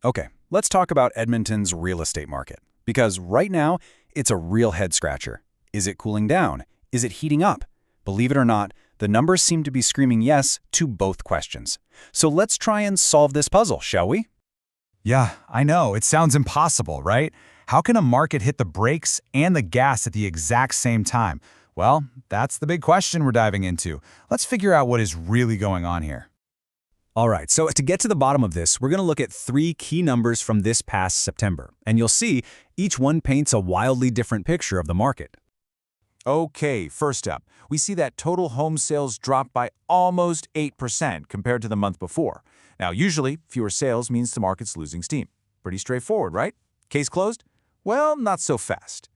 Okay, let's talk about Edmonton's real estate market. Because right now, it's a real head-scratcher. Is it cooling down? Is it heating up? Believe it or not, the numbers seem to be screaming yes to both questions. So let's try and solve this puzzle, shall we? Yeah, I know. It sounds impossible, right? How can a market hit the brakes and the gas at the exact same time? Well, that's the big question we're diving into. Let's figure out what is really going on here. All right, so to get to the bottom of this, we're going to look at 3 key numbers from this past September. And you'll see each one paints a wildly different picture of the market. Okay, first up, we see that total home sales dropped by almost 8% compared to the month before. Now, usually, fewer sales means the market's losing steam. Pretty straightforward, right? Case closed? Well, not so fast.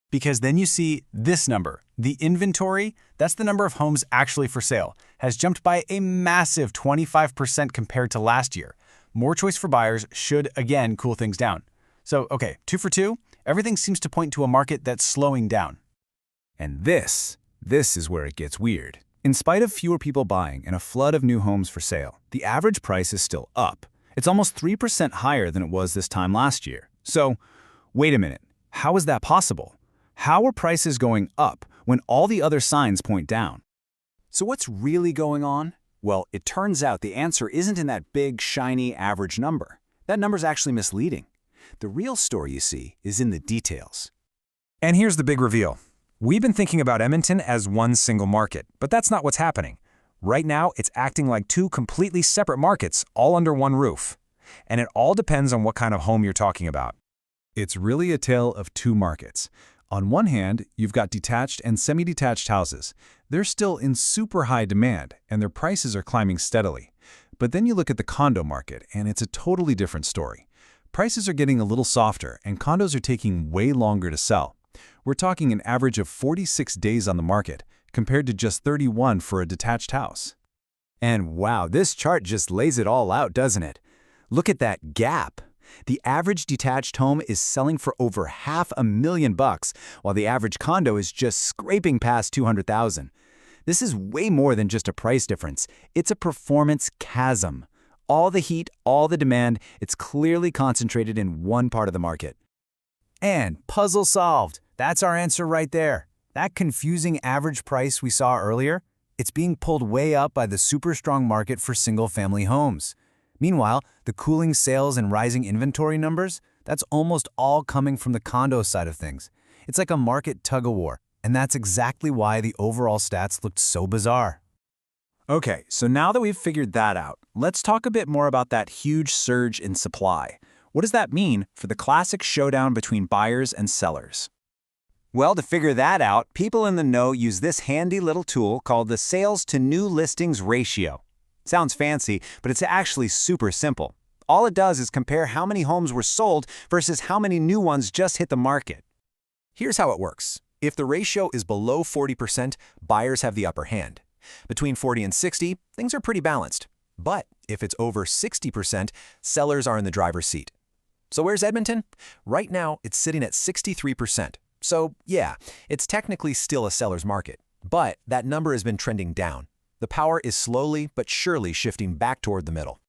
Because then you see this number. The inventory, that's the number of homes actually for sale, has jumped by a massive 25% compared to last year. More choice for buyers should, again, cool things down. So, okay, 2 for 2, everything seems to point to a market that's slowing down. And this is where it gets weird. In spite of fewer people buying and a flood of new homes for sale, the average price is still up. It's almost 3% higher than it was this time last year. So, wait a minute, how is that possible? How are prices going up when all the other signs point down? So what's really going on? Well, it turns out the answer isn't in that big, shiny average number. That number's actually misleading. The real story, you see, is in the details. And here's the big reveal. We've been thinking about Edmonton as one single market, but that's not what's happening. Right now, it's acting like 2 completely separate markets, all under one roof. And it all depends on what kind of home you're talking about. It's really a tale of 2 markets. On one hand, you've got detached and semi-detached houses. They're still in super high demand, and their prices are climbing steadily. But then you look at the condo market, and it's a totally different story. Prices are getting a little softer, and condos are taking way longer to sell. We're talking an average of 46 days on the market, compared to just 31 for a detached house. And wow, this chart just lays it all out, doesn't it? Look at that gap. The average detached home is selling for over $500,000, while the average condo is just scraping past $200,000. This is way more than just a price difference. It's a performance chasm. All the heat, all the demand, it's clearly concentrated in one part of the market. And puzzle solved. That's our answer right there. That confusing average price we saw earlier, it's being pulled way up by the super strong market for single-family homes. Meanwhile, the cooling sales and rising inventory numbers, that's almost all coming from the condo side of things. It's like a market tug-of-war, and that's exactly why the overall stats looked so bizarre. Okay, so now that we've figured that out, let's talk a bit more about that huge surge in supply. What does that mean for the classic showdown between buyers and sellers? Well, to figure that out, people in the know use this handy little tool called the sales to new listings ratio. Sounds fancy, but it's actually super simple. All it does is compare how many homes were sold versus how many new ones just hit the market. Here's how it works. If the ratio is below 40%, buyers have the upper hand. Between 40 and 60, things are pretty balanced. But if it's over 60%, sellers are in the driver's seat. So where's Edmonton? Right now, it's sitting at 63%. So yeah, it's technically still a seller's market. But that number has been trending down. The power is slowly but surely shifting back toward the middle.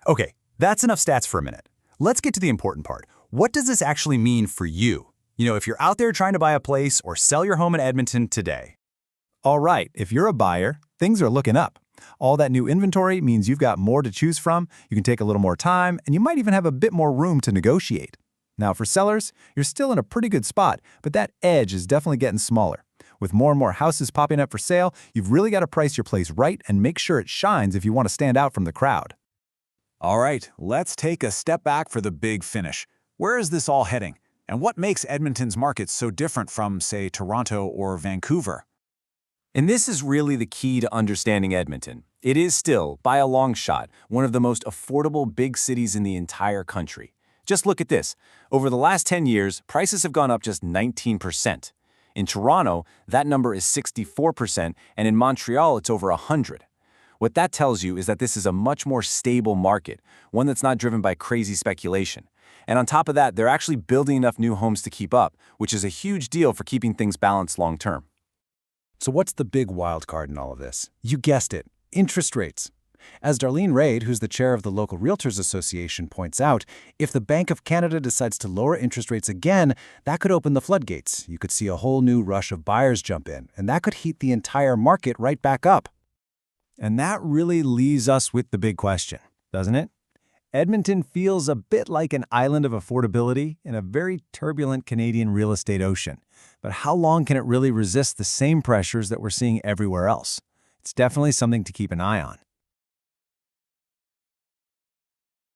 Okay, that's enough stats for a minute. Let's get to the important part. What does this actually mean for you? If you're out there trying to buy a place or sell your home in Edmonton today. All right, if you're a buyer, things are looking up. All that new inventory means you've got more to choose from, you can take a little more time, and you might even have a bit more room to negotiate. Now for sellers, you're still in a pretty good spot, but that edge is definitely getting smaller. With more and more houses popping up for sale, you've really got to price your place right and make sure it shines if you want to stand out from the crowd. All right, let's take a step back for the big finish. Where is this all heading? And what makes Edmonton's market so different from, say, Toronto or Vancouver? And this is really the key to understanding Edmonton. It is still, by a long shot, one of the most affordable big cities in the entire country. Just look at this. Over the last 10 years, prices have gone up just 19%. In Toronto, that number is 64%, and in Montreal, it's over 100. What that tells you is that this is a much more stable market, one that's not driven by crazy speculation. And on top of that, they're actually building enough new homes to keep up, which is a huge deal for keeping things balanced long term. So what's the big wild card in all of this? You guessed it, interest rates. As Darlene Raid, who's the chair of the local Realtors Association, points out, if the Bank of Canada decides to lower interest rates again, that could open the floodgates. You could see a whole new rush of buyers jump in, and that could heat the entire market right back up. And that really leaves us with the big question, doesn't it? Edmonton feels a bit like an island of affordability in a very turbulent Canadian real estate ocean. But how long can it really resist the same pressures that we're seeing everywhere else? It's definitely something to keep an eye on.